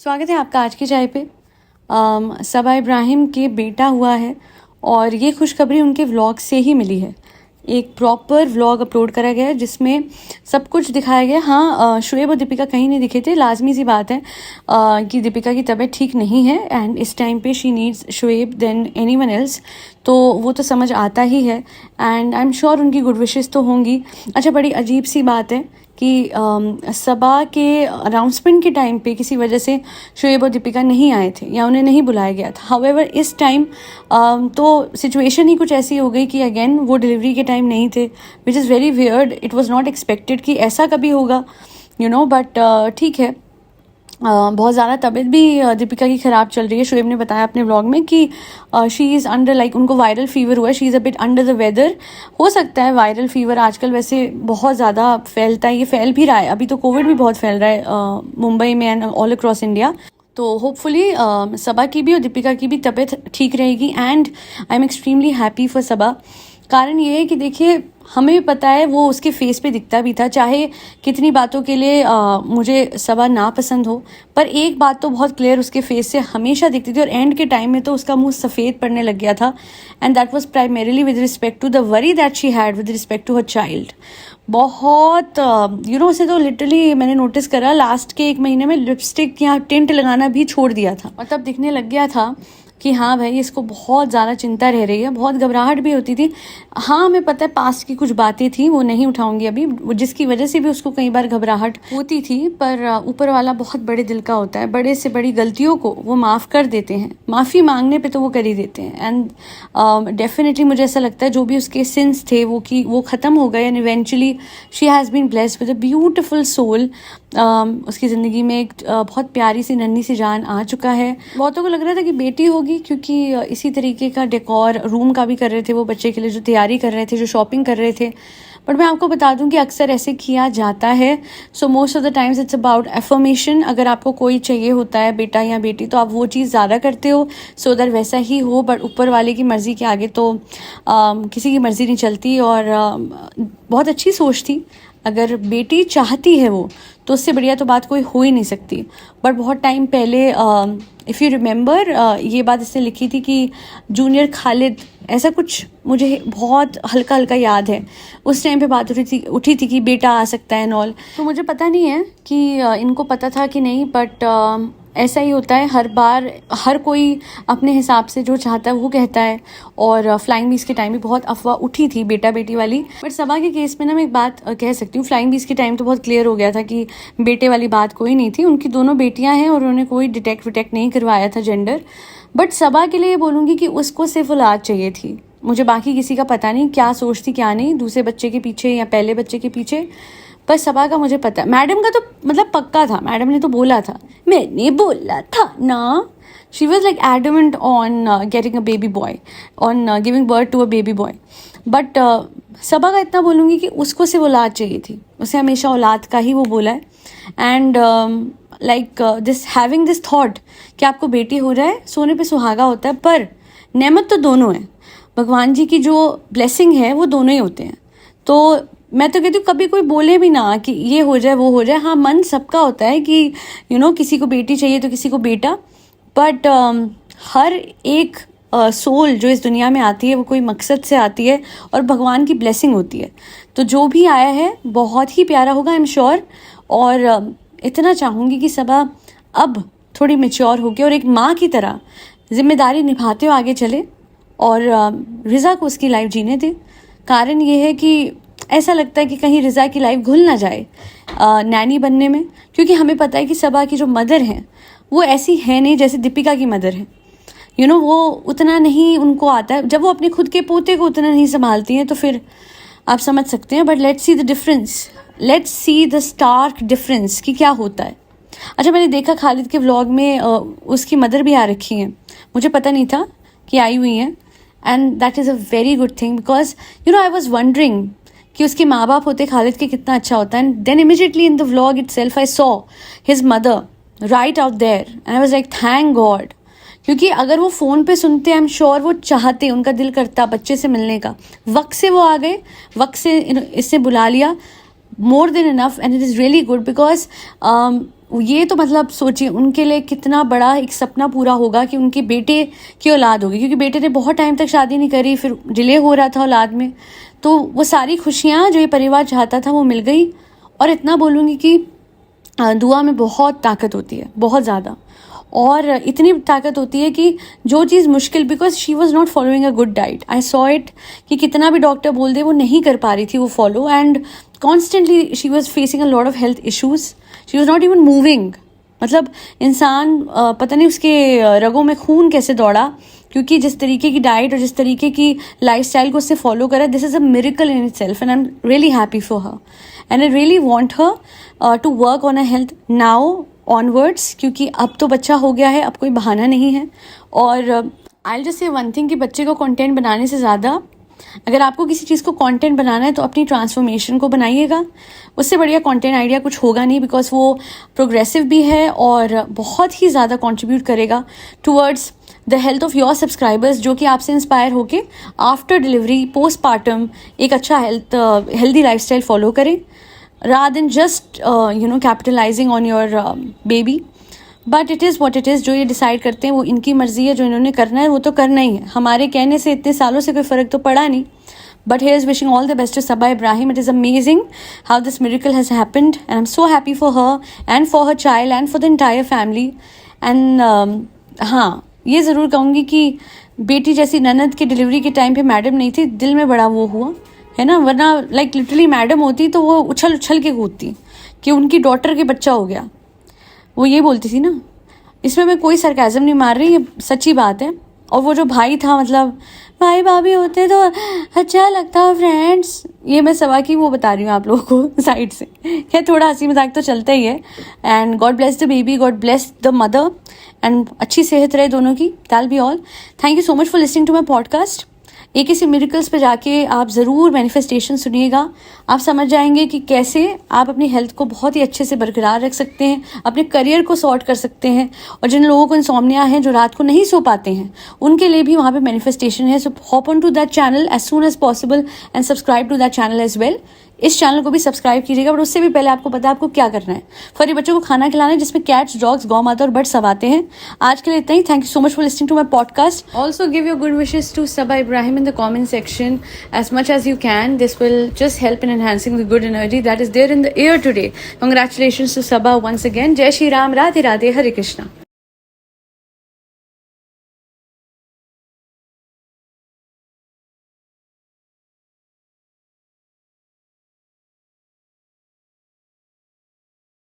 स्वागत है आपका आज की चाय पे। सबा इब्राहिम के बेटा हुआ है और ये खुशखबरी उनके व्लॉग से ही मिली है। एक प्रॉपर व्लॉग अपलोड करा गया है जिसमें सब कुछ दिखाया गया। हाँ, शुएब और दीपिका कहीं नहीं दिखे थे। लाजमी सी बात है कि दीपिका की तबीयत ठीक नहीं है एंड इस टाइम पे she needs Shoaib than anyone else, तो वो तो समझ आता ही है एंड आई एम श्योर उनकी गुड विशेस तो होंगी। अच्छा, बड़ी अजीब सी बात है कि सबा के अनाउंसमेंट के टाइम पे किसी वजह से शुएब और दीपिका नहीं आए थे या उन्हें नहीं बुलाया गया था। हाउएवर इस टाइम तो सिचुएशन ही कुछ ऐसी हो गई कि अगेन वो डिलीवरी के टाइम नहीं थे, which is very weird. It was not expected कि ऐसा कभी होगा, बट ठीक है। बहुत ज़्यादा तबीयत भी दीपिका की ख़राब चल रही है। शुएब ने बताया अपने व्लॉग में कि शी इज़ अंडर उनको वायरल फीवर हुआ है। She is a bit under the weather. हो सकता है वायरल फीवर आजकल वैसे बहुत ज़्यादा फैलता है, ये फैल भी रहा है। अभी तो कोविड भी बहुत फैल रहा है मुंबई में एंड ऑल अक्रॉस इंडिया। तो होपफुली सबा की भी और दीपिका की भी तबीयत ठीक रहेगी and I am extremely happy for Saba. कारण ये है कि देखिए, हमें भी पता है वो उसके फेस पे दिखता भी था, चाहे कितनी बातों के लिए मुझे सबा ना पसंद हो, पर एक बात तो बहुत क्लियर उसके फेस से हमेशा दिखती थी और एंड के टाइम में तो उसका मुंह सफ़ेद पड़ने लग गया था and that was primarily with respect to the worry that she had with respect to her child. बहुत उसे तो लिटरली मैंने नोटिस करा लास्ट के 1 महीने में लिपस्टिक या टिंट लगाना भी छोड़ दिया था और तब दिखने लग गया था कि हाँ भाई, इसको बहुत ज़्यादा चिंता रह रही है। बहुत घबराहट भी होती थी। हाँ, हमें पता है पास्ट की कुछ बातें थी, वो नहीं उठाऊंगी अभी, जिसकी वजह से भी उसको कई बार घबराहट होती थी, पर ऊपर वाला बहुत बड़े दिल का होता है। बड़े से बड़ी गलतियों को वो माफ़ कर देते हैं, माफ़ी मांगने पे तो वो कर ही देते हैं एंड डेफिनेटली मुझे ऐसा लगता है जो भी उसके सिंस थे वो ख़त्म हो गए and eventually she has been blessed with a beautiful soul. उसकी ज़िंदगी में एक बहुत प्यारी सी नन्ही सी जान आ चुका है। बहुतों को लग रहा था कि बेटी होगी क्योंकि इसी तरीके का डेकोर रूम का भी कर रहे थे वो बच्चे के लिए, जो तैयारी कर रहे थे, जो शॉपिंग कर रहे थे। बट मैं आपको बता दूं कि अक्सर ऐसे किया जाता है। So most of the times it's about affirmation. अगर आपको कोई चाहिए होता है बेटा या बेटी तो आप वो चीज़ ज़्यादा करते हो सो दैट वैसा ही हो, बट ऊपर वाले की मर्ज़ी के आगे तो किसी की मर्ज़ी नहीं चलती। और बहुत अच्छी सोच थी। अगर बेटी चाहती है वो, तो उससे बढ़िया तो बात कोई हो ही नहीं सकती। बट बहुत टाइम पहले इफ़ यू रिमेंबर ये बात इसने लिखी थी कि जूनियर खालिद, ऐसा कुछ मुझे बहुत हल्का हल्का याद है। उस टाइम पे बात उठी थी कि बेटा आ सकता है नॉल। तो मुझे पता नहीं है कि इनको पता था कि नहीं, बट ऐसा ही होता है हर बार। हर कोई अपने हिसाब से जो चाहता है वो कहता है। और फ्लाइंग बीस के टाइम भी बहुत अफवाह उठी थी बेटा बेटी वाली, बट सबा के केस में ना मैं एक बात कह सकती हूँ। फ्लाइंग बीस के टाइम तो बहुत क्लियर हो गया था कि बेटे वाली बात कोई नहीं थी। उनकी दोनों बेटियां हैं और उन्होंने कोई डिटेक्ट विटेक्ट नहीं करवाया था जेंडर। बट सबा के लिए बोलूँगी कि उसको सिर्फ औलाद चाहिए थी। मुझे बाकी किसी का पता नहीं क्या सोचती क्या नहीं, दूसरे बच्चे के पीछे या पहले बच्चे के पीछे। पर सबा का मुझे पता है। मैडम का तो मतलब पक्का था, मैडम ने तो बोला था, मैंने बोला था ना। She was like adamant on getting a baby boy, on giving birth to a baby boy. But Saba का इतना बोलूँगी कि उसको सिर्फ औलाद चाहिए थी। उसे हमेशा औलाद का ही वो बोला है and like this having this thought कि आपको बेटी हो जाए, सोने पे सुहागा होता है, पर नेमत तो दोनों है। भगवान जी की जो ब्लेसिंग है वो दोनों ही होते हैं। तो मैं तो कहती हूँ कभी कोई बोले भी ना कि ये हो जाए वो हो जाए। हाँ, मन सबका होता है कि किसी को बेटी चाहिए तो किसी को बेटा, बट हर एक सोल जो इस दुनिया में आती है वो कोई मकसद से आती है और भगवान की ब्लेसिंग होती है। तो जो भी आया है बहुत ही प्यारा होगा, आई एम श्योर। और इतना चाहूँगी कि सबा अब थोड़ी मेच्योर होकर और एक माँ की तरह जिम्मेदारी निभाते हुए आगे चले और रिज़ा को उसकी लाइफ जीने दे। कारण ये है कि ऐसा लगता है कि कहीं रिज़ा की लाइफ घुल ना जाए नैनी बनने में, क्योंकि हमें पता है कि सबा की जो मदर हैं वो ऐसी है नहीं जैसे दीपिका की मदर है। वो उतना नहीं उनको आता है। जब वो अपने खुद के पोते को उतना नहीं संभालती हैं तो फिर आप समझ सकते हैं। But let's see the difference, let's see the stark difference कि क्या होता है। अच्छा, मैंने देखा खालिद के व्लॉग में उसकी मदर भी आ रखी हैं। मुझे पता नहीं था कि आई हुई हैं and that is a very good thing because I was wondering कि उसके माँ बाप होते खालिद के कितना अच्छा होता है। And then immediately in the vlog itself I saw his mother right out there and I was like thank God. क्योंकि अगर वो फ़ोन पे सुनते, आई एम श्योर वो चाहते, उनका दिल करता बच्चे से मिलने का। वक्त से वो आ गए, वक्त से इससे बुला लिया, more than enough and it is really good because ये तो मतलब सोचिए उनके लिए कितना बड़ा एक सपना पूरा होगा कि उनके बेटे की औलाद होगी, क्योंकि बेटे ने बहुत टाइम तक शादी नहीं करी, फिर डिले हो रहा था औलाद में, तो वो सारी खुशियाँ जो ये परिवार चाहता था वो मिल गई। और इतना बोलूँगी कि दुआ में बहुत ताकत होती है, बहुत ज़्यादा, और इतनी ताकत होती है कि जो चीज़ मुश्किल, because she was not following a good diet, I saw it, कि कितना भी डॉक्टर बोल दे वो नहीं कर पा रही थी वो follow, and constantly she was facing a lot of health issues, she was not even moving. मतलब इंसान पता नहीं उसके रगों में खून कैसे दौड़ा, क्योंकि जिस तरीके की डाइट और जिस तरीके की लाइफस्टाइल को उससे फॉलो करा, this is a miracle in itself, and I am really happy for her, and I really want her to work on a health now onwards, क्योंकि अब तो बच्चा हो गया है, अब कोई बहाना नहीं है। और I just say one thing कि बच्चे को कंटेंट बनाने से ज़्यादा अगर आपको किसी चीज़ को कंटेंट बनाना है तो अपनी ट्रांसफॉर्मेशन को बनाइएगा, उससे बढ़िया कंटेंट आइडिया कुछ होगा नहीं, बिकॉज वो प्रोग्रेसिव भी है और बहुत ही ज़्यादा कंट्रीब्यूट करेगा towards the health of your subscribers, जो कि आपसे इंस्पायर होके आफ्टर डिलीवरी पोस्टपार्टम एक अच्छा हेल्दी लाइफस्टाइल फॉलो करें, rather than just capitalizing on your baby. But it is what it is, जो ये डिसाइड करते हैं वो इनकी मर्जी है, जो इन्होंने करना है वो तो करना ही है, हमारे कहने से इतने सालों से कोई फ़र्क तो पड़ा नहीं। But he is wishing all the best to Saba Ibrahim, it is amazing how this miracle has happened, and I am so happy for her and for her child and for the entire family. And हाँ, ये ज़रूर कहूँगी कि बेटी जैसी ननद की delivery के टाइम पे मैडम नहीं थी, दिल में बड़ा वो हुआ है ना, वरना लाइक लिटरली मैडम होती तो वो उछल उछल के कूदती कि उनकी डॉटर के बच्चा हो गया, वो ये बोलती थी ना। इसमें मैं कोई सरकाज़म नहीं मार रही, ये सच्ची बात है। और वो जो भाई था, मतलब भाई भाभी होते तो अच्छा लगता फ्रेंड्स, ये मैं सवा की वो बता रही हूँ आप लोगों को साइड से, क्या थोड़ा हंसी मजाक तो चलता ही है। And God bless the baby, God bless the mother, and अच्छी सेहत रहे दोनों की, that be all. Thank you so much for listening to my podcast. एक ऐसे मिरेकल्स पे जाके आप ज़रूर मैनिफेस्टेशन सुनिएगा, आप समझ जाएंगे कि कैसे आप अपनी हेल्थ को बहुत ही अच्छे से बरकरार रख सकते हैं, अपने करियर को सॉर्ट कर सकते हैं। और जिन लोगों को इंसोम्निया है, जो रात को नहीं सो पाते हैं, उनके लिए भी वहाँ पे मैनिफेस्टेशन है। So hop on to that channel as soon as possible and subscribe to that channel as well. इस चैनल को भी सब्सक्राइब कीजिएगा, बट उससे भी पहले आपको पता है आपको क्या करना है। फरी बच्चों को खाना खिलाना है जिसमें कैट्स, डॉग्स, गौ माता और बर्ड्स सब आते हैं। आज के लिए इतना ही। Thank you so much for listening to my podcast. Also give your good wishes to Saba Ibrahim in the comment section as much as you can. This will just help in enhancing the good energy that is there in the air today. Congratulations to Sabha once again. Jai Shri Ram, Radhe Radhe, Hare Krishna.